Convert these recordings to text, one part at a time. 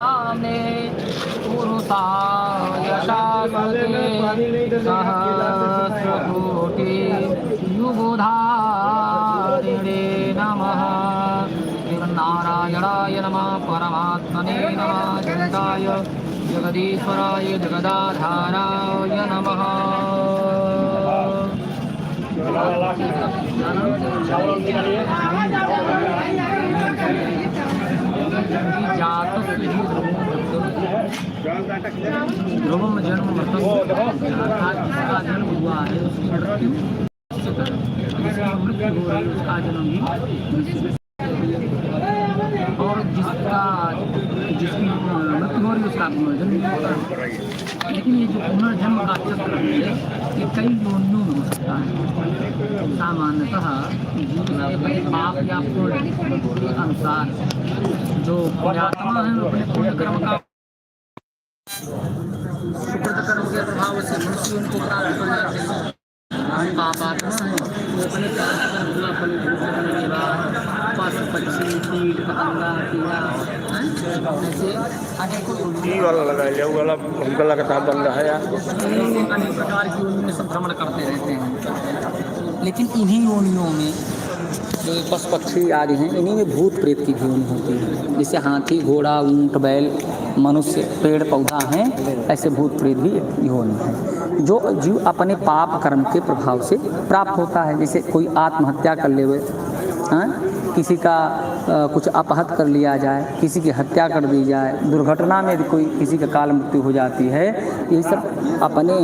सामने पुरुषाय शाश्वते सहस्रकोटि युगधारिणे नमः। श्रीमन्नारायणाय नमः, परमात्मने नमः, जगदाय जगदीश्वराय जगदाधाराय नमः। ध्रुवम जन्म मृत्यु, जिसका जन्म हुआ है उसकी मृत्यु, जिसकी मृत्यु हो रही है उसका जन्म भी, और जिसकी मृत्यु हो रही है उसका पुनर्जन्म भी होता है। लेकिन ये जो पुनर्जन्म का चक्र है ये कई योनियों में हो सकता है। सामान्यतः जीव अपने पाप या पुण्य के अनुसार जो पुण्यात्मा है अपने पुण्य कर्म का सुकृत कर्म के प्रभाव से मनुष्य उनको प्राप्त कर जाते हैं। पापात्मा है वो अपने कर्म फल भोग करने के बाद पशु पक्षी कीट पतंगा कीड़ा ऐसे अनेकों अनेक प्रकार की योनियों में संक्रमण करते रहते हैं। लेकिन इन्हीं योनियों में जो पशु पक्षी आदि हैं इन्हीं में भूत प्रेत की भी योनि होती है। जैसे हाथी घोड़ा ऊंट बैल मनुष्य पेड़ पौधा हैं, ऐसे भूत प्रेत भी योनि है जो जीव अपने पाप कर्म के प्रभाव से प्राप्त होता है। जैसे कोई आत्महत्या कर ले, किसी का कुछ अपहत कर लिया जाए, किसी की हत्या कर दी जाए, दुर्घटना में कोई किसी का काल मृत्यु हो जाती है, ये सब अपने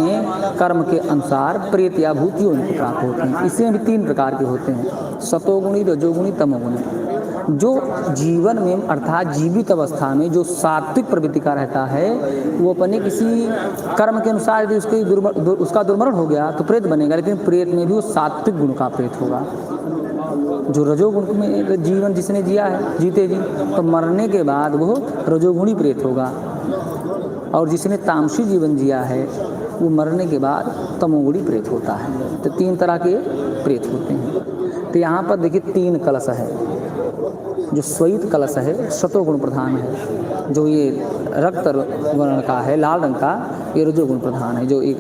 कर्म के अनुसार प्रेत या भूत योनि को प्राप्त होते हैं। इसमें भी 3 प्रकार के होते हैं, सतोगुणी रजोगुणी तमोगुणी। जो जीवन में अर्थात जीवित अवस्था में जो सात्विक प्रवृत्ति का रहता है वो अपने किसी कर्म के अनुसार यदि उसका दुर्मरण हो गया तो प्रेत बनेगा, लेकिन प्रेत में भी वो सात्विक गुण का प्रेत होगा। जो रजोगुण में जीवन जिसने जिया है जीते जी तो मरने के बाद वो रजोगुणी प्रेत होगा, और जिसने तामसी जीवन जिया है वो मरने के बाद तमोगुणी प्रेत होता है। तो 3 तरह के प्रेत होते हैं। तो यहाँ पर देखिए 3 कलश है। जो श्वेत कलश है सतोगुण प्रधान है, जो ये रक्त वर्ण का है लाल रंग का ये रजोगुण प्रधान है, जो एक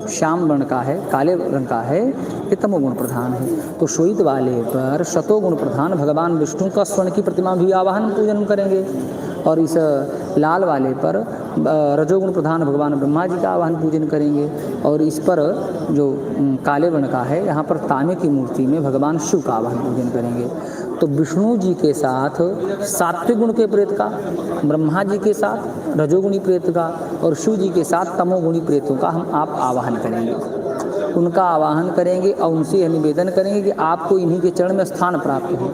श्याम वर्ण का है काले रंग का है ये तमोगुण प्रधान है। तो श्वेत वाले पर सतोगुण प्रधान भगवान विष्णु का स्वर्ण की प्रतिमा भी आवाहन पूजन करेंगे, और इस लाल वाले पर रजोगुण प्रधान भगवान ब्रह्मा जी का आवाहन पूजन करेंगे, और इस पर जो काले वर्ण का है यहाँ पर तांबे की मूर्ति में भगवान शिव का आवाहन पूजन करेंगे। तो विष्णु जी के साथ सात्विक गुण के प्रेत का, ब्रह्मा जी के साथ रजोगुणी प्रेत का, और शिव जी के साथ तमोगुणी प्रेतों का हम आप आवाहन करेंगे, उनका आवाहन करेंगे और उनसे निवेदन करेंगे कि आपको इन्हीं के चरण में स्थान प्राप्त हो।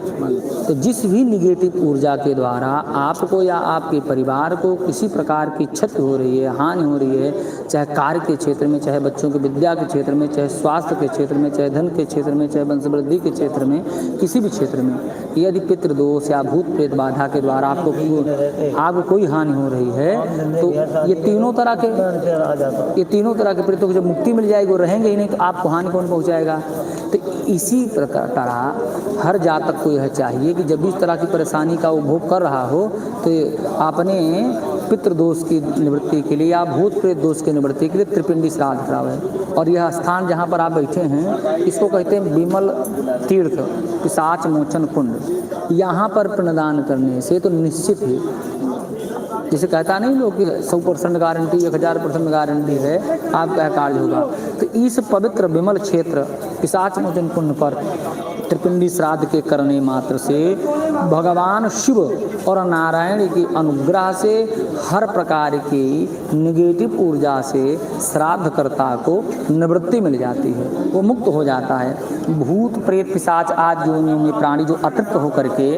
तो जिस भी निगेटिव ऊर्जा के द्वारा आपको या आपके परिवार को किसी प्रकार की क्षति हो रही है, हानि हो रही है, चाहे कार्य के क्षेत्र में, चाहे बच्चों की विद्या के क्षेत्र में, चाहे स्वास्थ्य के क्षेत्र में, चाहे धन के क्षेत्र में, चाहे वंशवृद्धि के क्षेत्र में, किसी भी क्षेत्र में यदि पितृदोष या भूत प्रेत बाधा के द्वारा आपको कोई हानि हो रही है तो ये तीनों तरह के प्रेतों को जब मुक्ति मिल जाएगी वो रहेंगे ही नहीं, तो आपको हानि कौन पहुंचाएगा। तो इसी प्रकार तरह हर जातक को यह चाहिए कि जब भी इस तरह की परेशानी का उपभोग कर रहा हो तो आपने पितृदोष की निवृत्ति के लिए या भूत प्रेत दोष की निवृत्ति के लिए त्रिपिंडी श्राद्ध करावे। और यह स्थान जहाँ पर आप बैठे हैं इसको कहते हैं विमल तीर्थ पिशाच मोचन कुंड। यहाँ पर पिंडदान करने से तो निश्चित ही, जिसे कहता नहीं लोग कि 100% गारंटी 1000% गारंटी है आपका कार्य होगा। तो इस पवित्र विमल क्षेत्र पिशाच मोचन कुंड पर त्रिपिंडी श्राद्ध के करने मात्र से भगवान शिव और नारायण की अनुग्रह से हर प्रकार की निगेटिव ऊर्जा से श्राद्धकर्ता को निवृत्ति मिल जाती है, वो मुक्त हो जाता है। भूत प्रेत पिशाच आदि योनियों में प्राणी जो अतृप्त होकर के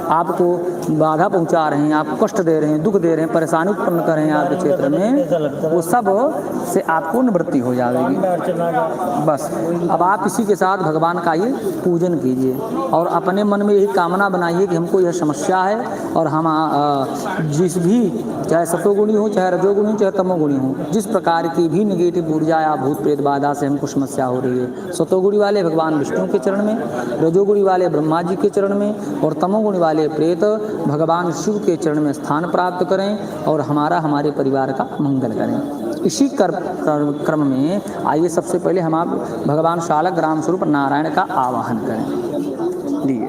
आपको बाधा पहुंचा रहे हैं, आपको कष्ट दे रहे हैं, दुख दे रहे हैं, परेशानी उत्पन्न कर रहे हैं आपके क्षेत्र में, वो सब से आपको निवृत्ति हो जाएगी। बस अब आप इसी के साथ भगवान का ये पूजन कीजिए और अपने मन में यही कामना बनाइए कि हमको यह समस्या है और हम जिस भी चाहे सतोगुणी हो चाहे रजोगुणी हो चाहे तमोगुणी हो, जिस प्रकार की भी निगेटिव ऊर्जा या भूत प्रेत बाधा से हमको समस्या हो रही है, सतोगुणी वाले भगवान विष्णु के चरण में, रजोगुणी वाले ब्रह्मा जी के चरण में और तमोगुणी वाले प्रेत भगवान शिव के चरण में स्थान प्राप्त करें और हमारे परिवार का मंगल करें। इसी क्रम में आइए सबसे पहले हम आप भगवान शालग्राम ग्राम स्वरूप नारायण का आवाहन करें। दिए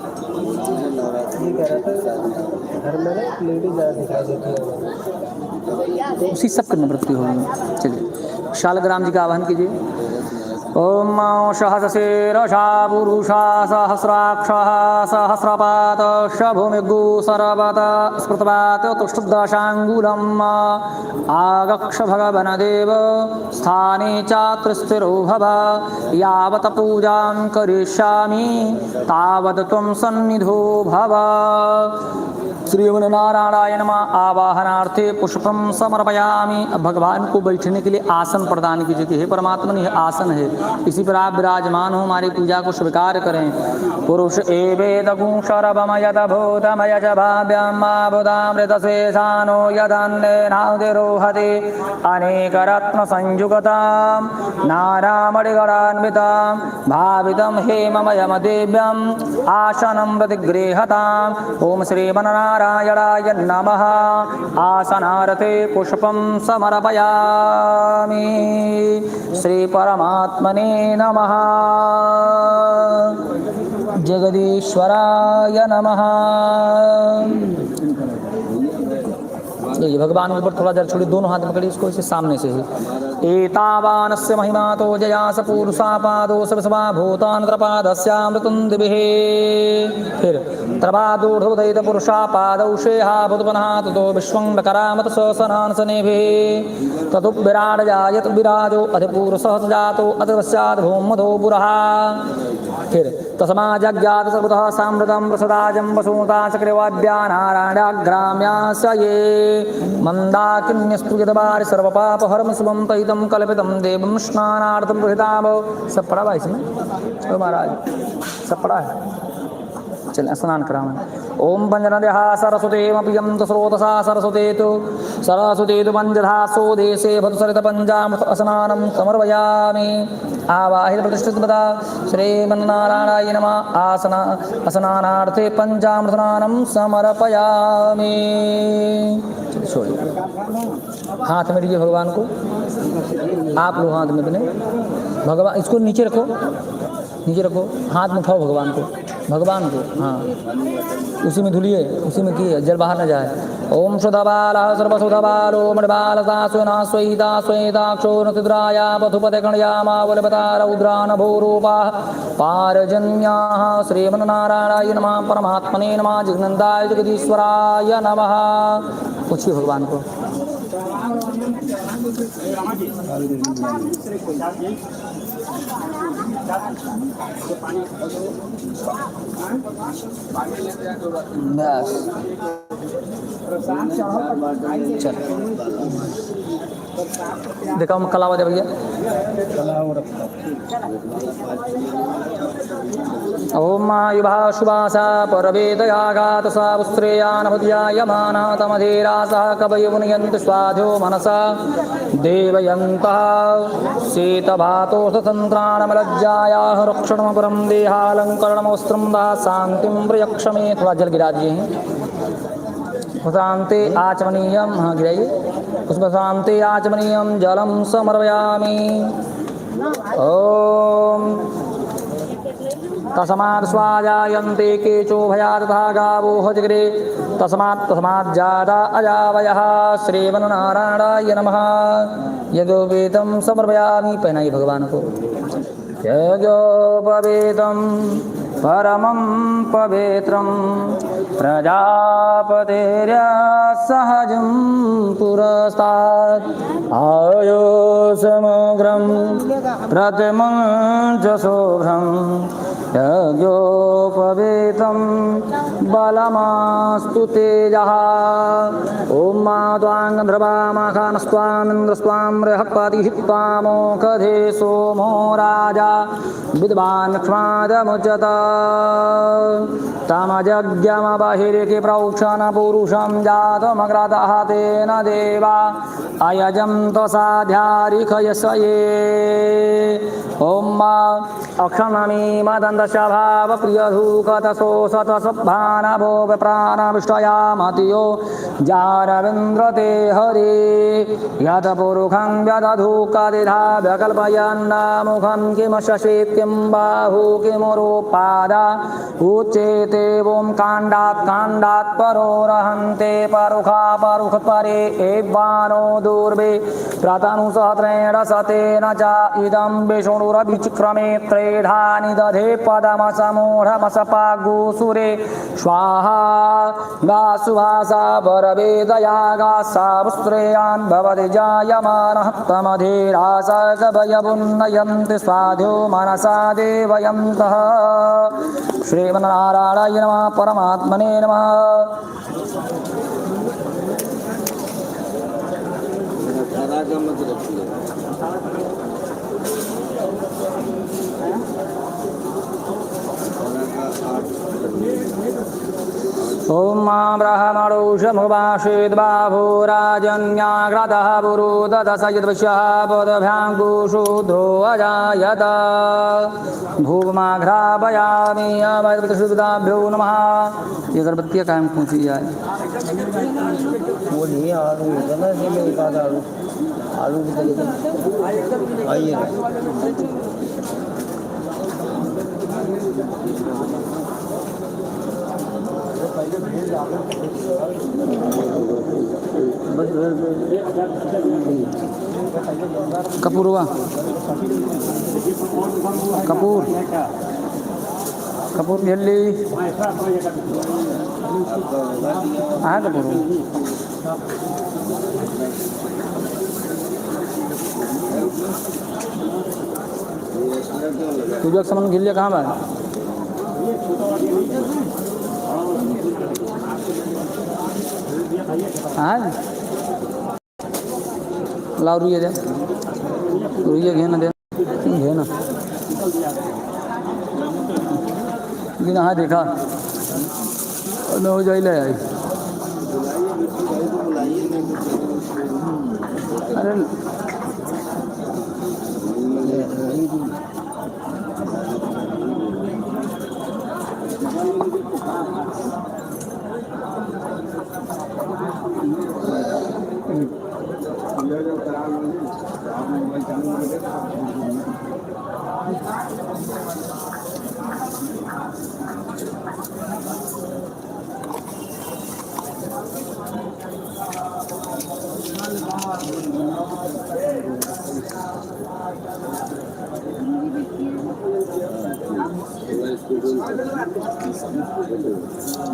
तो उसी सब की निवृत्ति होगी। चलिए शालग्राम जी का आवाहन कीजिए। ओम सहस्रशीर्षा पुरुषा सहस्राक्षः सहस्रपात शभुमिगु सर्वत स्मृतवात तुष्टदशाङ्गुलम् आगक्ष भगवनदेव स्थाने चात्र स्थिरो भव यावत् पूजां करिष्यामि तावत् त्वं सन्निधो भव। श्रीमन्नारायण नमः। आवाहनार्थे पुष्पम समर्पयामि। अब भगवान को बैठने के लिए आसन प्रदान कीजिए कि हे परमात्मा यह आसन है, इसी पर आप विराजमान हो, हमारी पूजा को स्वीकार करें। पुरुष एवेदगुं शरभमयत भूतमयच भाव्यं माबुदामृतशेषानो यदन्नेनादिरोहति अनेकरत्न संयुगतां नारामणिगणान्वितां भावितं हेममयमदेव्यम् आसनं प्रतिगृह्यताम्। ओम श्रीमन्नारायणाय नमः। आसनार्थे पुष्पं समर्पयामि। श्री परमात्मने नमः। जगदीश्वराय नमः। ये भगवान के ऊपर थोड़ा देर छोड़ी, दोनों हाथ पकड़ी इसको, इसे सामने से ही। एतावानस्य महिमा तो जयास पुरुषा पादो सर्वस्वा भूतान त्रपादस्यामृतं दिभिः। फिर त्रपादोर्धोदयित पुरुषा पादौ शेहा भूतपनः ततो विश्वं करामत सनान सनेभिः। ततो विराट जायत विराजो अधिपुरुषः जातो अतिवस्याद् भूमधो पुरः। फिर तस्मा जज्ञात सर्वतः सामृतं प्रसदाजं वसुमता चक्रवाद्या नारायणाग्राम्यास्य ये मंदाकिन्यस्तु यदबारि सर्वपापहरं शुभं तहितं कल्पितं देवं स्नानार्थं गृहीताव। सब पढ़ा भाई इसमें तो महाराज सब पढ़ा है। चल स्नान कराएं। ओम पंजनद्यः सरस्वतीमपियं स्रोतसा सरस्वतेतु पंजधासो देशे भदुसरित पंचामृत स्नानं समर्पयामि। आवाहित प्रतिष्ठितपदा श्रीमन्नारायणाय नमः। स्नानार्थे पंचामृत स्नानं समर्पयामि। हाथ में लीजिए भगवान को, आप लोग हाथ में बने भगवान, इसको नीचे रखो, नीचे रखो, हाथ में उठाओ भगवान को, भगवान को, हाँ उसी में धुलिए, उसी में किए, जल बाहर न जाए। ओम शुद्धबाल सर्वशुद्धबालो मणिबालता स्वेना स्वेता स्वेताक्षो नतिद्राया पथुपते गणयामा बलपता रौद्रान भूरूपा पारजन्याः। श्रीमन्नारायणाय नमः। परमात्मने नमः। जगनंदाय जगदीश्वराय नमः। पूछिए भगवान को। बस चल देखा हम कलावा दे भैया। ओम युभा शुभासा परवेदयागात सावस्त्रेयानभुद्या यमाना तमधीरासा कवयुनयन्ति स्वाधो मनसा देवयन्तः शीतभातोषतन्त्राणमलज्जायाः रक्षणमपरं देहालङ्करणमवस्त्रं दा शान्तिं प्रयक्षमे। थोड़ा जल गिरा दिए हैं। शांति आचमनीयम, हाँ गिराइए। उसमें शांति आचमनीयम जलम समर्पयामि। ओम तस्मात् स्वाजायन्ते केचो भयात् तथा गावो हजग्रे तस्मात् जाता अजावयः। श्रीमन्नारायणाय नमः। यज्ञोपवीतं समर्पयामि। पहनाइए भगवान को। यज्ञोपवीतं परमं पवित्रं प्रजापतिर्यसहजं पुरस्तात् आयुषमग्रं प्रतिमं च शुभ्रं यज्ञोपवीतं बलमास्तु तेजः ॐ मा त्वां गन्धर्वामाखानस्त्वामिन्द्रस्त्वां बृहस्पतिः त्वामोषधे सोमो राजा विद्वान् लक्ष्मादमुच्यत तमजज्ञमबहिरिति प्रोक्षण पुरुषं जातमग्रतः तेन देवा अयजन्त साध्यारिखयसये ॐ अक्षनमी मदन्तशभावप्रियधूकतसो सतसभानभो विप्राणविष्टयामतियो जारविन्द्रते हरे यतपुरुखं व्यदधूकदिधा व्यकल्पयन्नमुखं किमशशेत्यं बाहु किमुरोपादा उच्येते ॐ काण्डात् परोरहन्ते परुखा परुखपरे एवानो दूर्वे प्रतनुसहस्रेण सतेन च इदं विष्णुरभिचिक्रमे त्रेधानि दधे पदमसमूढमसपागुसुरे स्वाहा गासुभासा वरवेदया गासावस्त्रेयान् भवति जायमानः तमधीरासकभयमुन्नयन्ति स्वाध्यो मनसा देवयन्तः श्रीमन्नारायणाय नमः परमात्मने नमः ॐ ब्रह्मणोषमुवाशेद्बाभो राजन्याग्रतः पुरोदशयद्वशः पदभ्याङ्कुशूद्रो अजायत भूमाघ्रापयामि अमृतशुद्धाभ्यो नमः। ये अगरबत्तियाँ कायम पहुँची जाए। बोलिए आलू इतना से मेरे पास आलू की तरीके आइए कपूर हुआ कपूर कपूर जल्दी हाँ कपूर तुझे सामान गिर लिया कहाँ बार हाँ लाओ रुइया दे रुइया घेना दे घेना लेकिन हाँ देखा न हो जाए ले आई अरे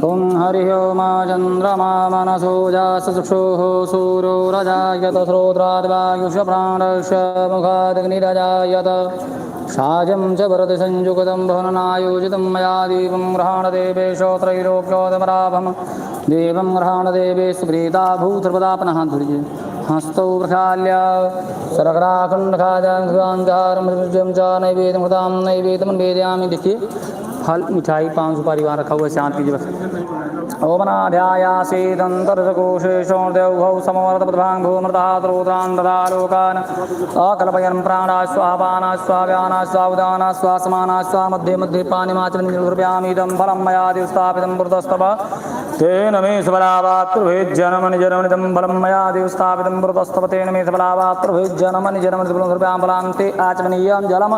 ओम हरि ओम चंद्रमा मनसो जासुषोः सूरो रजायत श्रोत्राद्वायुष प्राणश मुखादग्निरजायत साजं च भरति संयुक्तं भवनायोजितं मया दीपं ग्रहाणदेवेशो त्रैलोक्योदमराभं देवं ग्रहाणदेवे सुप्रीता भूतृपदापनः धुर्ये हस्तौ प्रक्षाल्य सरगराखण्डखाजाङ्गारमृजं च नैवेद्यं कृतां नैवेद्यं निवेदयामि। देखिए फल मिठाई 5 सुपारी वहाँ रखा हुआ है, शांत कीजिए बस। ओमनाध्यायासेदन्तर्जकोशेषोर्देवभौ समवर्तपद्भाङ् भूमृतात्रोत्रान् ददालोकान् अकल्पयन् प्राणाः स्वापानाः स्वाव्यानाः स्वाउदानाः स्वासमानाः स्वा मध्ये मध्ये पानिमाचमनिर्भृप्यामीदं फलं मया दिवस्थापितं पुरतस्तव तेन मे सबलावात्रुभेज्जनमनिजनमनिदं फलं मया दिवस्थापितं पुरतस्तव तेन मे सबलावात्रुभेज्जनमनिजनमनिदं फलान्ते आचमनीयं जलं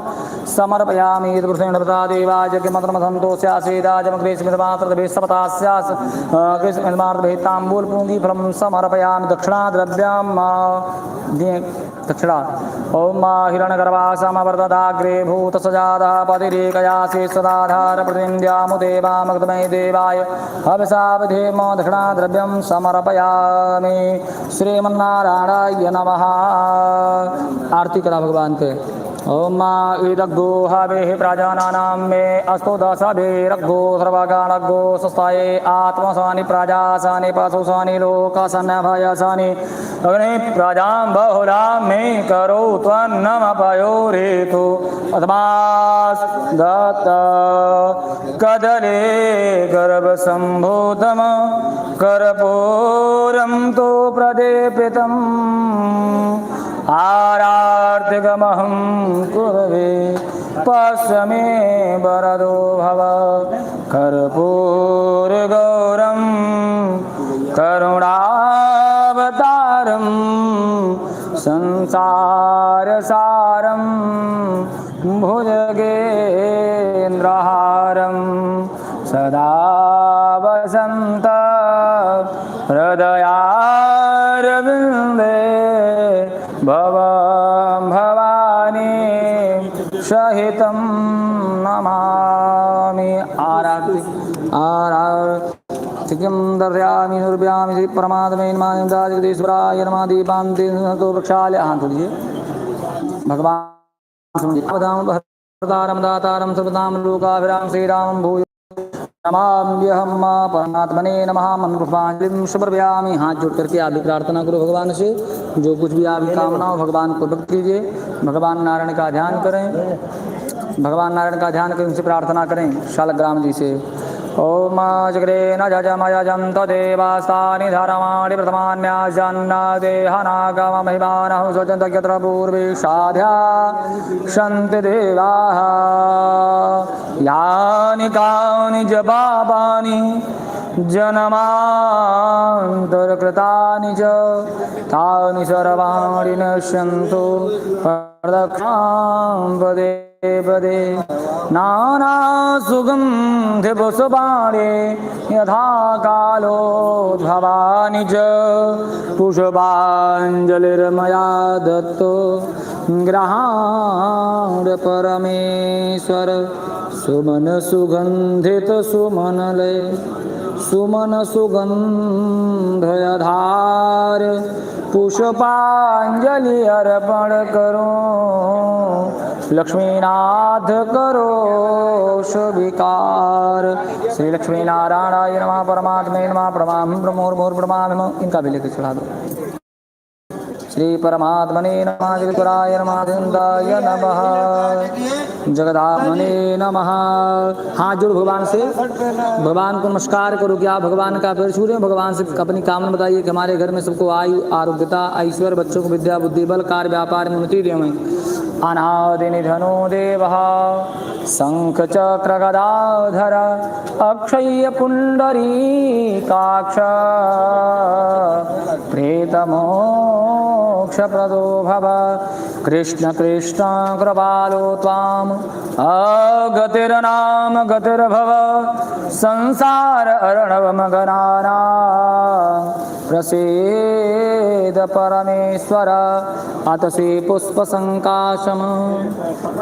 समर्पयामि पुरुषेण प्रतादेवाजगमत्रमसन्तोष्यासेदाजमग्रेशमिदमात्रदेशपतास्यास् कृष्णमार्भेताम्बूल पूंगी फलं समर्पयामि दक्षिणाद्रव्यां दक्षिणा ओम हिरण्यगर्भासमवर्तदाग्रे भूतसजातः पतिरेकया शेषदाधार प्रतिन्द्यामुदेवामग्धमय देवाय हविषा विधेम दक्षिणाद्रव्यं समर्पयामि। श्रीमन्नारायणाय नमः। आरती करा भगवान के। ओम मा इदग्गो हविः प्रजानानां मे अस्तु दशभिरग्गो सर्वगणग्गो स्वस्ताये आत्मसानि प्रजासानि पशुसानि लोकसन्नभयसानि अग्नि प्रजां बहुलां मे करो त्वन्नमपयोरेतु अस्मात् कदले गर्भसम्भूतं कर्पूरं तु प्रदीपितम् आरार्तिकमहं कुर्वे पश्य मे वरदो भव कर्पूरगौरं करुणावतारं संसारसारं भुजगेन्द्रहारं सदा वसन्त हृदयारविन्दे भवं भवानी सहितं नमामि आरार्तिकं दर्शयामि निर्व्यामि श्री परमात्मे नमः जगदीश्वराय नमः दीपान्ते तो वृक्षालय हाथ दीजिए भगवान भरतारं दातारं सर्वदां लोकाभिराम श्रीरामं भूयो नमाम्यहं परमात्मने नमः मंत्रपुष्पांजलिं समर्पयामि। हाथ जोड़ करके आप भी प्रार्थना करो भगवान से, जो कुछ भी आपकी कामना हो भगवान को व्यक्त कीजिए। भगवान नारायण का ध्यान करें, भगवान नारायण का ध्यान करें, उनसे प्रार्थना करें शालग्राम जी से। ओम जगरेण जजमयजं तदेवास्तानि धर्माणि प्रथमान्यासन्नदेहनागमहिमानः स्वजन्त यत्र पूर्वे साध्या सन्ति देवाः यानि कानि च पापानि जन्मान्तरकृतानि च तानि सर्वाणि नश्यन्तु प्रदक्षिणां पदे पदे नानासुगन्धिपुष्पाणि यथा कालोद्भवानि च पुष्पाञ्जलिर्मया दत्तो गृहाण परमेश्वर सुमन सुगन्धित सुमनले सुमन सुगन्धयधार पुष्पांजलि अर्पण करो लक्ष्मीनाथ करो शुभिकार। श्री लक्ष्मी नारायणाय नमः परमात्मे नमः प्रमाम प्रमोर प्रमाम। इनका भी लेकर चढ़ा दो। श्री परमात्मने नमः जगदीश्वराय नमः गोविन्दाय नमः जगदात्मने नमः। हाथ जोड़ भगवान से, भगवान को नमस्कार करो कि आप भगवान का पैर छू रहे हो। भगवान से अपनी कामना बताइए कि हमारे घर में सबको आयु आरोग्यता ऐश्वर्य, बच्चों को विद्या बुद्धि बल कार्य व्यापार में उन्नति देवें। अनादि निधनो देवः शंख चक्र गदाधर अक्षय पुंडरीकाक्ष प्रेतमोक्षप्रदो भव कृष्ण कृष्ण कृपालो त्वाम् अगतिर्नाम गतिर्भव संसार अर्णवमगनाना प्रसीद परमेश्वर अतसी पुष्प संकाशम।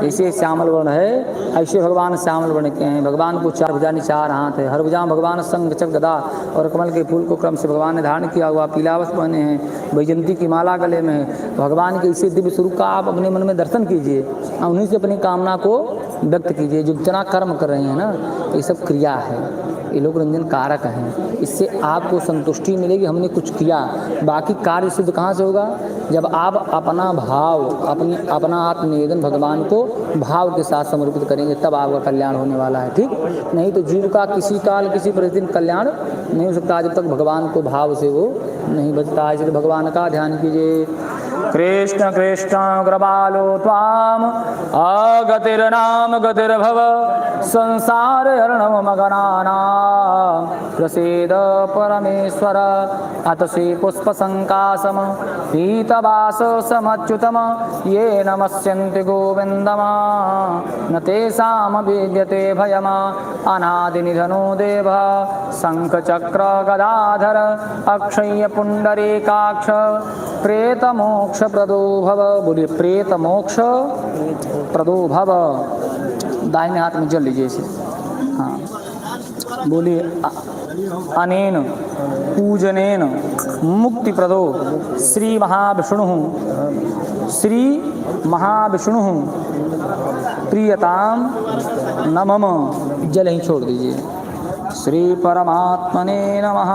ऐसे श्यामल वर्ण है, ऐसे भगवान श्यामल वर्ण के हैं। भगवान को चार भुजाएं चार हाथ है, हर भुजा भगवान शंख चक्र गदा और कमल के फूल को क्रम से भगवान ने धारण किया हुआ, पीला वस्त्र पहने हैं, वैजयंती की माला गले में है। भगवान के इसी दिव्य स्वरूप का आप अपने मन में दर्शन कीजिए, उन्हीं से अपनी कामना को व्यक्त कीजिए। जो जितना कर्म कर रहे हैं ना, ये सब क्रिया है, ये लोग रंजन कारक हैं। इससे आपको संतुष्टि मिलेगी, हमने कुछ किया। बाकी कार्य सिद्ध कहाँ से होगा? जब आप अपना भाव, अपना आत्मनिवेदन भगवान को भाव के साथ समर्पित करेंगे, तब आपका कल्याण होने वाला है। ठीक, नहीं तो जीव का किसी काल किसी परिस्थिति में कल्याण नहीं हो सकता जब तक भगवान को भाव से वो नहीं बचता है। इसलिए भगवान का ध्यान कीजिए। कृष्ण कृष्ण कृपालो त्वाम अगतिर्नाम गतिर्भव संसार अर्णवमगनाना प्रसीद परमेश्वर अतसी पुष्प संकाशम पीतवास समच्युतम ये नमस्यन्ति गोविन्दम न तेषाम विद्यते भयम अनादि निधनो देव शंख चक्र गदाधर अक्षय पुंडरीकाक्ष प्रेत मोक्ष प्रदो भव। बोलिए प्रेत मोक्ष प्रदो भव। दाहिने हाथ में जल लीजिए इसे। हाँ बोलिए अनेन पूजनेन मुक्तिप्रदो श्री महाविष्णु प्रियताम न मम। जल ही छोड़ दीजिए। श्री परमात्मने नमः।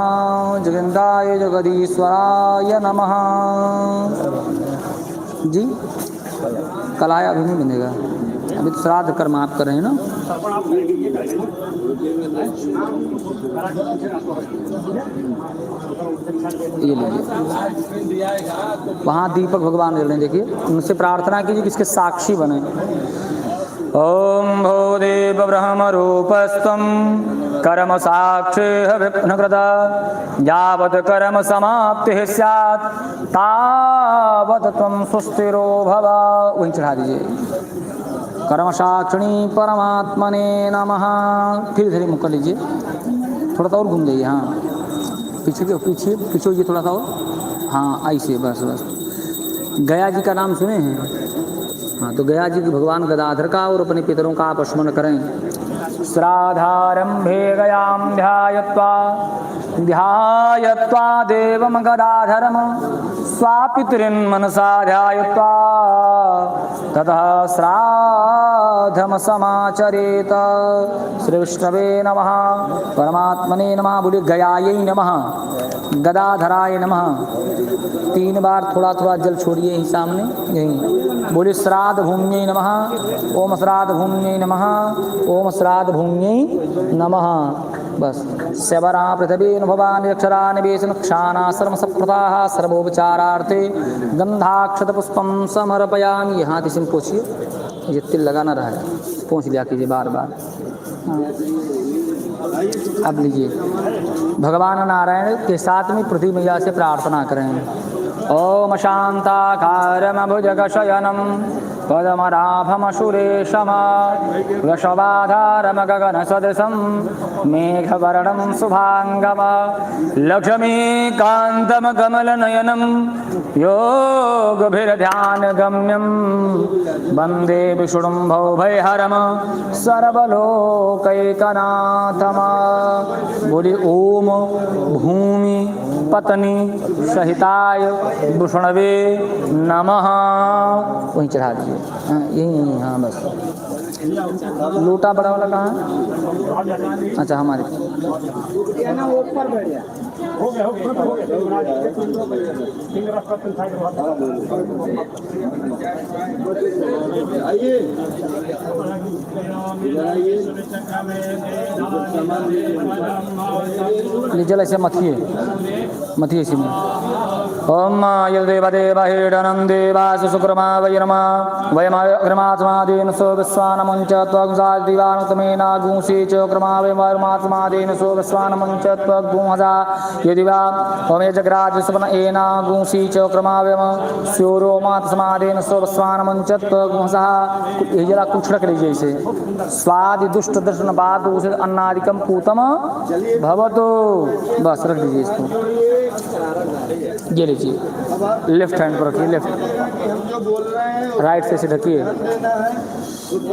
जगन्नाय जगदीश्वराय नमः। जी कलाया अभी नहीं बनेगा, अभी तो श्राद्ध कर्म आप कर रहे हैं ना। ये लीजिए, वहाँ दीपक भगवान जल रहे हैं, देखिए। उनसे प्रार्थना कीजिए कि इसके साक्षी बने। ओम भो देव ब्रह्म रूपस्तम कर्म साक्षी विघ्नकृता यावत् कर्म समाप्तिः स्यात् तावत् त्वं सुस्थिरो भव। वहीं चढ़ा दीजिए। कर्म साक्षिणी परमात्मने नमः। धीरे धीरे मुख कर लीजिए, थोड़ा सा और घूम जाइए। हाँ पीछे के पीछे होइए थोड़ा सा और। हाँ ऐसे बस बस। गया जी का नाम सुने हैं? हाँ तो गया जी की भगवान गदाधर का और अपने पितरों का आप स्मरण करें। श्राद्धारंभे गयां ध्यायत्वा देवं गदाधरं स्वापितॄन् मनसा ध्यायत्वा ततः श्राद्धं समाचरेत। श्री विष्णवे नमः। परमात्मने नमः। बोलिए गयायै नमः, गदाधराय नमः। 3 बार थोड़ा थोड़ा जल छोड़िए यहीं सामने, यहीं बोलिए। श्राद्ध भूम्यै नमः। ओम श्राद्ध भूम्यै नमः। ओम श्राद्ध भूम्यै नमः। बस शबरा पृथ्वी भवान अक्षरा निवेशन क्षाना सर्व सप्रताः सर्वोपचारार्थे गंधाक्षत पुष्पम समर्पयामि। यहाँ किसी में पूछिए, ये तिल लगाना रहा है, पहुँच लिया कीजिए बार बार। अब लीजिए, भगवान नारायण के साथ में पृथ्वी मैया से प्रार्थना करें। ओम शांताकारं भुजगशयनं पद्मनाभं सुरेशं वृषभाधारं गगनसदृशं मेघवर्णं शुभांगं लक्ष्मीकान्तं कमलनयनं योगभिर्ध्यानगम्यं वन्दे विष्णुं भवभयहरं सर्वलोकैकनाथम्। बोलिए ओम भूमि पत्नी सहिताय विष्णवे नमः। वहीं चढ़ा दीजिए। हाँ यहीं हाँ बस। लोटा बड़ा वाला कहाँ है? अच्छा हमारे जल ऐसे मथिए इसी में। ओम यदेवदेव हेडनं देवासु सुक्रमा वैरमा वयमग्रमात्मादेन सो विश्वानमुञ्च त्वग्सादिवानुतमेन गुंसी च क्रमा वयमग्रमात्मादेन सो विश्वानमुञ्च त्वग्गुंहसा यदि वा ओमे जग्राज सुपन एना गुंसी च क्रमा वयम स्योरोमात्मादेन सो विश्वानमुञ्च त्वग्गुंहसा। ये जरा कुछ रख लीजिए इसे। स्वादि दुष्ट दर्शन बाद उसे अन्नादिकम पूतम भवतो। बस रख दीजिए इसको। ये लीजिए, लेफ्ट हैंड पर रखिए, लेफ्ट राइट से इसे ढकिए।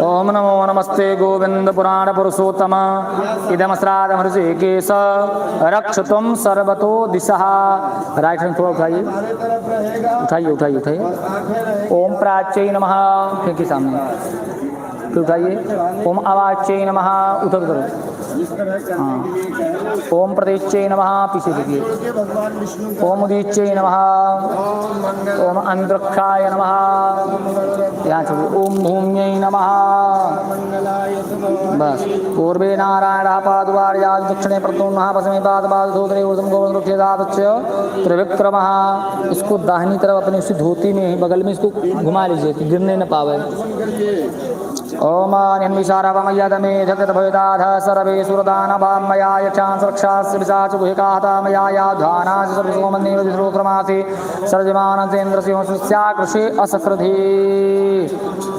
ओम नमो नमस्ते गोविंद पुराण पुरुषोत्तम इदम श्राद्धम ऋषिकेश रक्षतुम सर्वतो दिशः। राइट हैंड थोड़ा उठाइए उठाइए उठाइए। ओम प्राच्यै नमः, फेंकिए सामने, फिर उठाइए। ओम अवाच्यै नमः, उधर उधर। हाँ ओम प्रदेश्यै नमः, पीछे देखिए। ओम उदीच्यै नमः। ओम अंतरिक्षाय नमः, यहाँ छोड़िए। ओम भूम्यै नमः। बस पूर्वे नारायणः पादुवार्यात् दक्षिणे प्रद्युम्नः पश्चिमे पादपादधोत्रे ऊर्ध्वं गोविंदवृक्षदातस्य त्रिविक्रमः। इसको दाहिनी तरफ अपनी उसी धोती में बगल में इसको घुमा लीजिए कि गिरने न पावे। ओम अन्विषारवमयदमे जगद्भयदाध सर्वे सुरदानवां मया यक्षां सुरक्षास्य पिशाच गुहिकाहता मया याध्वानास्य सर्वसोमन्नेव विश्रोक्रमासि सर्जमानतेन्द्रसिंहस्याकृषे असकृधि।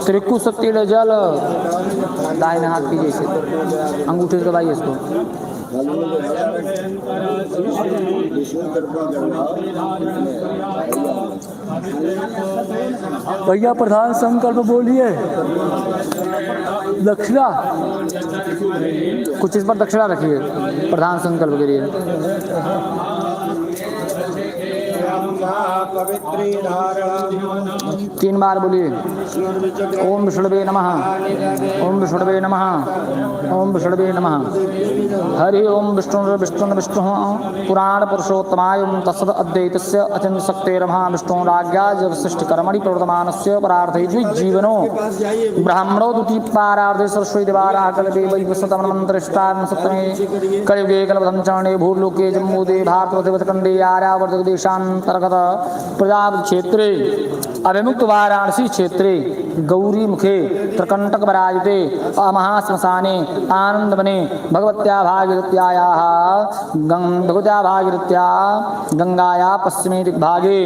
त्रिकुश तिल जल दाहिने हाथ कीजिए इसे, अंगूठे से दबाइए इसको। भैया प्रधान संकल्प बोलिए। दक्षिणा कुछ इस पर दक्षिणा रखिए प्रधान संकल्प के लिए। तीन बार बोलिए। ओम विष्णुवे नमः, ओम विष्णुवे नमः, ओम विष्णुवे नमः। हरि ओम विष्णु विष्णु विष्णु पुराण पुरुषोत्तमाय तत्सद अद्वैतस्य अचिन्त्य शक्तेर्महा विष्णुराज्ञा जगसृष्टि कर्मणि प्रवर्तमानस्य परार्थे जीवनो ब्राह्मणो द्वितीय पारार्धे सरस्वती देवाराः कल्पे वैवस्वतमन्त्रष्टान् सप्तमे कलियुगे कल्पधं चरणे भूर्लोके जम्बूदे भारतवर्षखण्डे आर्यावर्त देशान्तर्गत प्रजापति क्षेत्रे अभिमुक्त वाराणसी क्षेत्रे गौरी मुखे त्रकंटक पराजिते महाश्मशाने आनंद बने भगवत्या भागीरथ्या गंगाया पश्चिमे दिग्भागे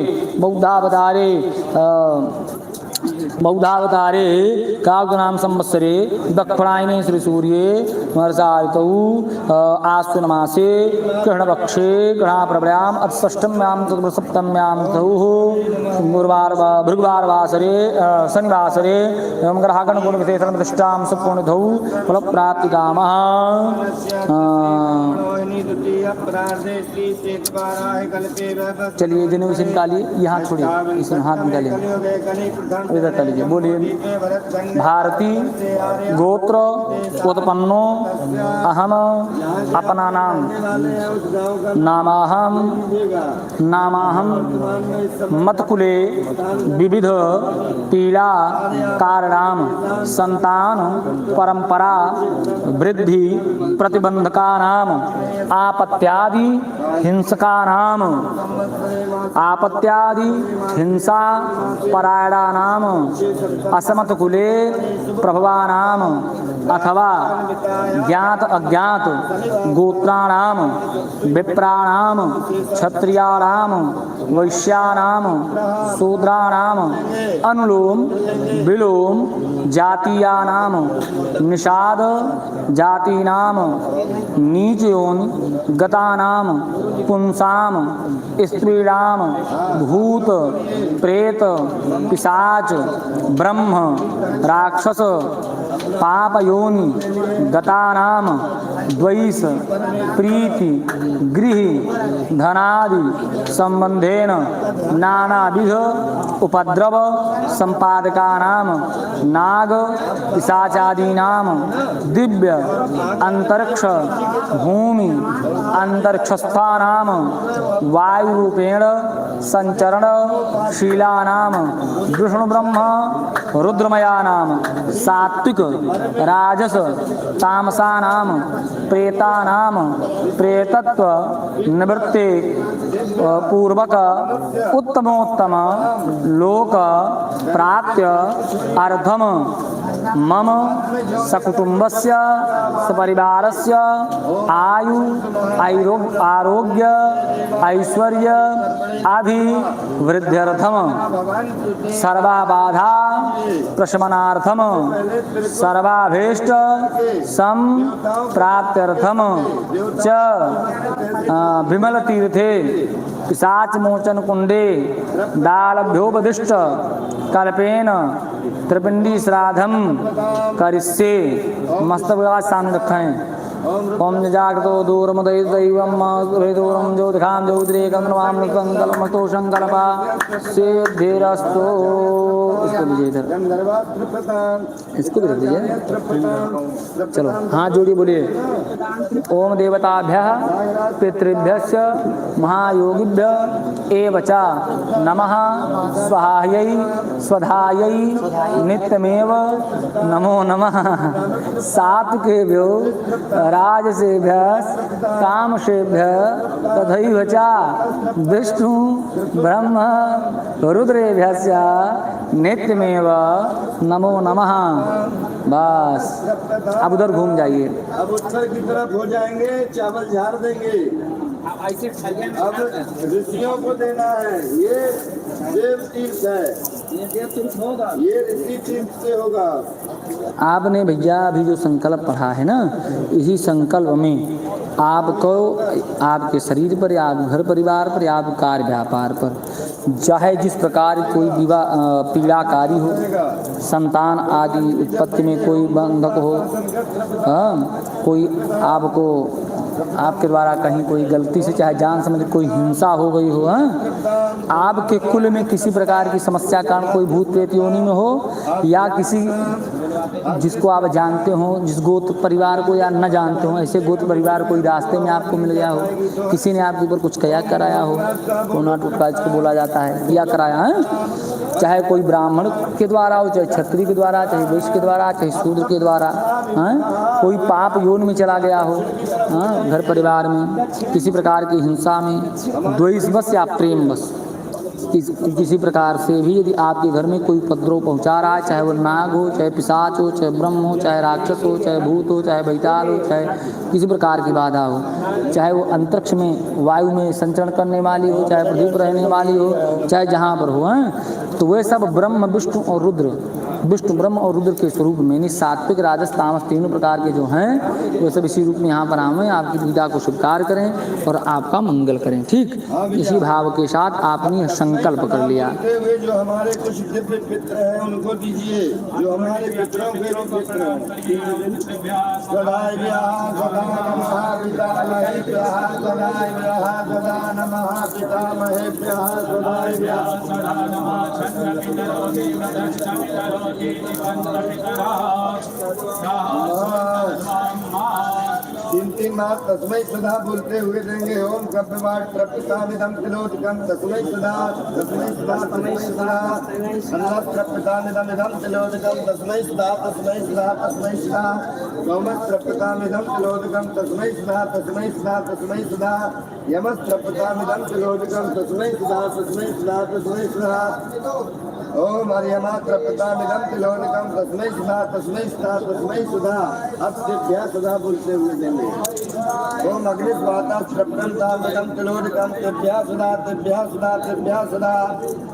बौद्धावतारे कालनाम संवत्सरे दक्षिणायने श्री सूर्ये वर्षाऋतौ आश्विनमासे कृष्णपक्षे ग्रहप्रभ्याम अष्टम्यां सप्तम्यां तौः भृगुवारवासरे शनिवासरे एवं ग्रहगणगुणविशेषणप्रतिष्ठां सपूर्णधौ फलप्राप्तिकामः। चलिए जनेऊ से निकालिए, यहाँ छोड़िए, इसे हाथ निकालिए, इधर कर लीजिए। बोलिए। भारती गोत्र उत्पन्नो अहम अपना नामाहम मतकुले विविध पीड़ा कारणाम संतान परंपरा वृद्धि प्रतिबंधकानाम आपत्यादि हिंसा परायणानाम असमत कुले प्रभवानाम अथवा ज्ञात अज्ञात गोत्राणाम विप्राणाम क्षत्रियाणाम वैश्यानाम शूद्राणाम अनुलोम विलोम जातीयानाम निषाद जातीनाम नीचयोनि गतानाम पुंसाम स्त्रीणाम भूत प्रेत पिशाच ब्रह्म राक्षस पापयोनि गतानाम द्वैष प्रीति गृह धनादि संबंधेन नानाविध उपद्रव संपादकानाम नाग पिशाचादीनाम दिव्य अंतरिक्ष भूमि अंतरिक्षस्थानाम वायुरूपेण संचरण शीलानाम विष्णु ब्रह्म रुद्रमयानाम सात्विक राजस तामसानाम प्रेतानाम प्रेतत्व निवृत्ते पूर्वक उत्तमोत्तम लोक प्राप्य अर्थम मम सकुटुंबस्य सपरिवारस्य आयु आरोग्य ऐश्वर्य अभिवृद्ध्यर्थम सर्वबाधा प्रशमनार्थम सर्वाभीष्ट संप्राप्त्यर्थम च विमल तीर्थे पिशाच मोचन कुंडे दालभ्योपदिष्ट कल्पेन त्रिपिंडी श्राद्धम करिष्ये। मस्तक सामने रखें। ओम जागतो दूरमुदय दैवम दूरम ज्योतिखाम ज्योतिरेकम नमाम संकल्पमस्तो संकल्पा सिद्धिरस्तो। इसको लीजिए इधर, इसको भी रख दीजिए। चलो हाथ जोड़िए, बोलिए। ओम देवताभ्यः पितृभ्यश्च महायोगिभ्यः एव च नमः स्वाहायै स्वधायै नित्यमेव नमो नमः। सात्विकेभ्यो राजसेभ्यः तामसेभ्यः तथैव च विष्णु ब्रह्म रुद्रेभ्यश्च नित्यमेव नमो नमः। बस अब उधर घूम जाइए। अब उत्तर की तरफ हो जाएंगे, चावल झाड़ देंगे। अब ऋषियों को देना है। ये देव तीर्थ है, ये ऋषि तीर्थ से होगा। आपने भैया अभी जो संकल्प पढ़ा है ना, इसी संकल्प में आपको आपके शरीर पर या आप घर परिवार पर या आप कार्य व्यापार पर चाहे जिस प्रकार कोई विवाह पीड़ाकारी हो, संतान आदि उत्पत्ति में कोई बंधक हो, कोई आपको आपके द्वारा कहीं कोई गलती से चाहे जान समझ कोई हिंसा हो गई हो, आपके कुल में किसी प्रकार की समस्या कारण कोई भूत प्रेत योनि में हो, या किसी जिसको आप जानते हो जिस गोत्र परिवार को या न जानते हो ऐसे गोत्र परिवार कोई रास्ते में आपको मिल गया हो, किसी ने आपके ऊपर कुछ कया कराया हो, कोना टुटका इसको बोला जाता है, किया कराया है, चाहे कोई ब्राह्मण के द्वारा हो, चाहे क्षत्रिय के द्वारा, चाहे वैश्य के द्वारा, चाहे शूद्र के द्वारा, कोई पाप योनि में चला गया हो, घर परिवार में किसी प्रकार की हिंसा में, द्वेषवश या प्रेमवश किसी प्रकार से भी यदि आपके घर में कोई उपद्रव पहुंचा रहा है, चाहे वो नाग हो, चाहे पिशाच हो, चाहे ब्रह्म हो, चाहे राक्षस हो, चाहे भूत हो, चाहे बैताल हो, चाहे किसी प्रकार की बाधा हो, चाहे वो अंतरिक्ष में वायु में संचरण करने वाली हो, चाहे पृथ्वी पर रहने वाली हो, चाहे जहाँ पर हो, तो वे सब ब्रह्म विष्णु और रुद्र, विष्णु ब्रह्म और रुद्र के स्वरूप में सात्विक राजस तामस तीनों प्रकार के जो हैं वे सब इसी रूप में यहाँ पर आए, आपकी पीड़ा को स्वीकार करें और आपका मंगल करें। ठीक, इसी भाव के साथ आपने संकल्प कर लिया। जो हमारे कुछ दिव्य पित्र हैं उनको दीजिए, जो हमारे पितरों के जो पित्र हैं, सदाय व्याह सदा नमः पितामहेभ्यः, सदाय व्याह सदा नमः पितामहेभ्यः, सदाय व्याह सदा नमः तीन तीन बार तस्मै सदा बोलते हुए देंगे। ओम कव्यवाट प्रपितामिदं तिलोदकं तस्मै सदा, तस्मै सदा, तस्मै सदा, अन्नत् प्रपितामिदं तिलोदकं तस्मै सदा, तस्मै सदा, तस्मै सदा, सोमत् प्रपितामिदं तिलोदकं तस्मै सदा, तस्मै सदा, तस्मै सदा, यमत् प्रपितामिदं तिलोदकं तस्मै सदा, तस्मै सदा, तस्मै सदा, ओम हरियमा प्रपितामिदं तिलोदकं तस्मै सदा, तस्मै सदा, तस्मै सदा, अब तेभ्यः सदा बोलते हुए देंगे। ओम अग्निस्वाता प्रपन्तामिदं तिलोदकं तेभ्यः सदा, तेभ्यः सदा, तेभ्यः सदा,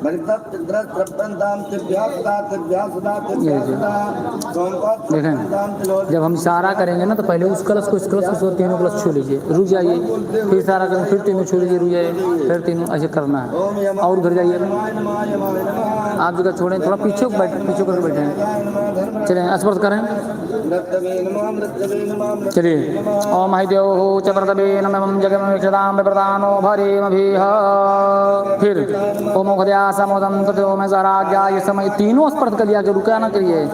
मृतत् चिद्रत् प्रपन्तां तेभ्यः सदा, तेभ्यः सदा, तेभ्यः सदा, सोमपत् प्रपन्तां तिलोदकं। जब हम इशारा करेंगे ना तो पहले उस कलश को इस कलश को तीनों कलश छू लीजिए, रुक जाइए, फिर इशारा करें, फिर तीनों छू लीजिए, रुक जाइए, फिर तीनों ऐसे करना है और उधर जाइए। आप जगह छोड़ें, थोड़ा पीछे पीछे करके बैठे, चलें स्पर्श करें, चलिए। ओम महिदेव हो च प्रतवे नमः जगमेक्षतां विप्रदानो भरेमभिः, फिर ओम मुखद्यासमोदं ततो में सराज्ञा, ये समय तीनों स्पर्श कर लिया, कि रुका ना करिए।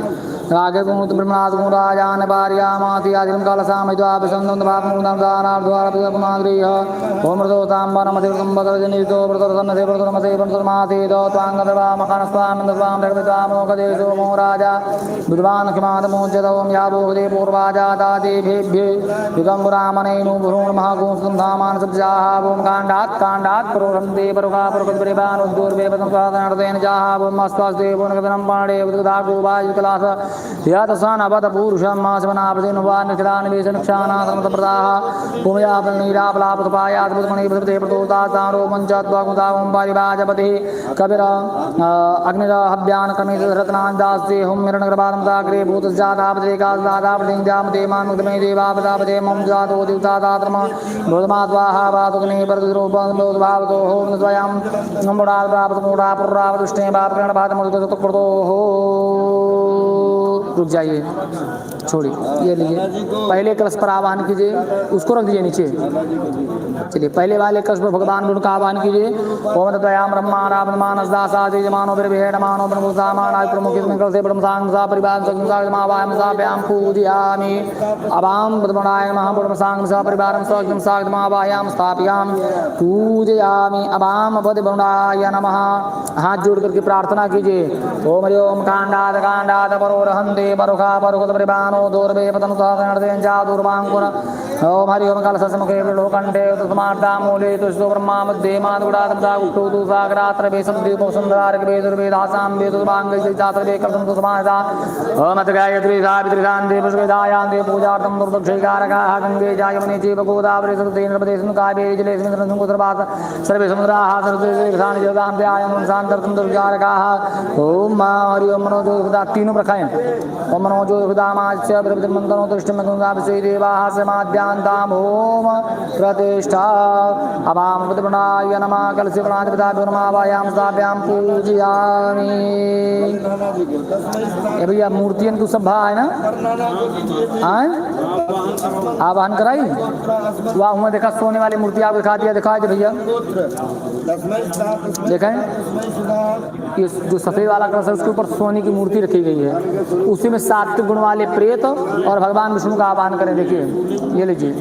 रागे गुणुत ब्रह्मनाथ गुण राजान पार्यामाति आदिम कालसामय्वा विसंदं भावमुदं दानार्द्वारपुनाद्रिय ओम मृदोतांबरमधिवृतं वदरजनितो व्रतरसन्नसे व्रतरमसे व्रतरमासेद त्वांगदवा मकानस्वामिन्दस्वां जगमित्वामोकदेशो मो राजा विद्वान् किमादमोच्यत ओम यावोदे पूर्वाजातादेभ्ये दिगम्बरामनेनु भ्रूण महागुंसं धामान सब्जाः ओम काण्डात् प्रोरन्ते परुखा पुरुखद्वरिवान् उद्दूर्वेवतं स्वादनार्देन जाः ओम अस्वास्देवो नगदनं पाणे उद्गदागोवायुकलास यातसान अवध पुरुषं मासवनापदेन वान्निखिलानिवेशनक्षानासमतप्रदाः भूमयापनीरापलापतपायाद्भुतमणिभृते प्रतोतासारो मञ्चत्वागुतावं पारिवाजपतिः कविर अग्निरहव्यान् कमेतरत्नान्दास्ते हुं मिरणगर्भादं साग्रे भूतस्जातापदेकादापदेञ्जामते मान्मुग्धमे देवापदापदे मम जातो दिवसादात्रम भूतमात्वाहा वातुग्ने परदिरूपन्दोद्भावतो हों स्वयं नम्बुडाप्राप्तमूढापुरावदुष्टे वापकरणभातमुद्गतकृतोः। रुक जाइए, छोड़िए, ये लीजिए, पहले कलश पर आवाहन कीजिए, उसको रख दीजिए नीचे। चलिए, पहले वाले कलश पर भगवान गुरु का आवाहन कीजिए। ओम तद्वयाम ब्रह्मा रावणमानसदासादि जमानो बिरभेणमानो ब्रह्मसामानाय प्रमुखिस्मिन् कलशे ब्रह्मसांगसा परिवार सगंसागमावायम साभ्याम पूजयामि। अवाम ब्रह्मणाय महाब्रह्मसांगसा परिवारं स्वगं सागमावायाम स्थापयामि पूजयामि। अवाम पद ब्रह्मणाय नमः। हाथ जोड़ करके प्रार्थना कीजिए। ओम हरि ओम कांडाद कांडाद परोरहन्ते परुखा परुखद परिवानो दूर्वे पतनुसाधनर्देन जादुर्वांकुर। ओम हरि ओम कलशसमुखे लोकण्ठे तस्मार्दामूले तुष्टो ब्रह्मा मध्ये मादुडादब्दा उष्टो तु सागरात्र वेशं दीपो सुन्दरार्क वेदुर्वेदासां वेदुर्वाङ्गैजातर्वे कलशं तु समाहिता। ओम अथ गायत्री सावित्रीसां देवस्वेदायां देव पूजार्थं दुर्दक्षैकारकाः गङ्गे जायमुने चैव गोदावरी सरस्वती नर्मदे सिन्धु कावेरी जलेऽस्मिन् सन्निधिर्वास सर्वे समुद्राः सरस्वती देवतां ध्यायं शान्तर्थं दुर्गारकाः। ओम हरि ओम मनोजोदा तीनों पर खाएं। ओम मनोजो हृदामास्य ब्रह्मंतनो दृष्टिम गंगाभिषेक देवाः समाद्यान्ताम ओम प्रतिष्ठा अवाम बुद्धनाय नमः कलशे प्रणादिपिताभ्यो नमः आवायाम स्थापयाम पूजयामि। ये भैया मूर्तियन को सब भा है ना, आवाहन कराई वहाँ हुआ देखा सोने वाली मूर्ति आपको दिखा दिया, दिखा दे भैया देखें कि जो सफेद वाला कलश है उसके ऊपर सोने की मूर्ति रखी गई है, उसी में 7 गुण वाले प्रेत और भगवान विष्णु का आवाहन करें। देखिए ये लीजिए।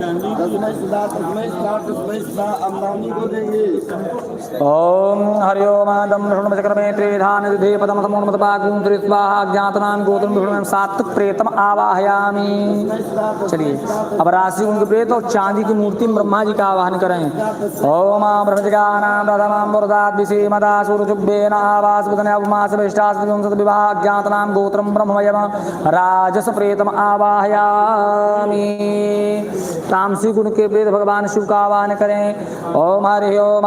ओम हरि ओम दम विष्णु चक्रमे त्रिधान विधे पदम समोन्मतपागुं त्रिस्वाहा ज्ञातनाम गोत्रम विष्णु 7 प्रेतम आवाहयामि। चलिए अब राशि उनके प्रेत और चांदी की मूर्ति ब्रह्मा जी का आवाहन करें। ओम ब्रह्मजगानां प्रथमं वरदात् विषेमदा सूर्यजुब्बेन आवास बुधने उपमास विष्टास्विंशत विवाह ज्ञातनां गोत्रम ब्रह्ममयम राजस प्रेतम आवाहयामि। तामसी गुण के प्रेत भगवान शिव का आवाहन करें। ओम हरि ओम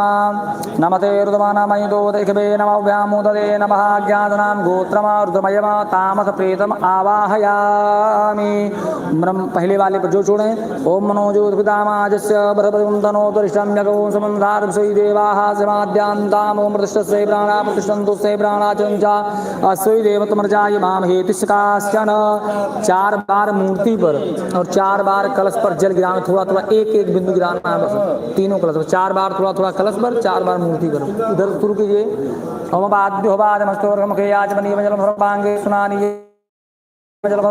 नमते रुद्रमानमयितो देखवे नमो व्यामोदरे नमः ज्ञातनां गोत्रम रुद्रमयम तामस प्रेतम आवाहयामि। पहले वाले पर जो छोड़ें। ओम मनोजोत्पितामाजस्य बरबरंतनो तुरिष्टं यगो समन्धार विषयी देवाः समाद्यान्ताम ओम प्रतिष्ठस्य प्राणा प्रतिष्ठन्तु से प्राणा चंचा अस्वि देवतमर्जाय माम हेतिष्काश्चन। 4 बार मूर्ति पर और 4 बार कलश पर जल गिराना, थोड़ा थोड़ा एक बिंदु गिराना है बस, तीनों कलश पर 4 बार थोड़ा थोड़ा कलश पर, 4 बार मूर्ति पर। इधर शुरू कीजिए। ओम बाद्यो बादमस्तोर्गमखे याजमनीय जलम सर्वांगे सुनानी जलम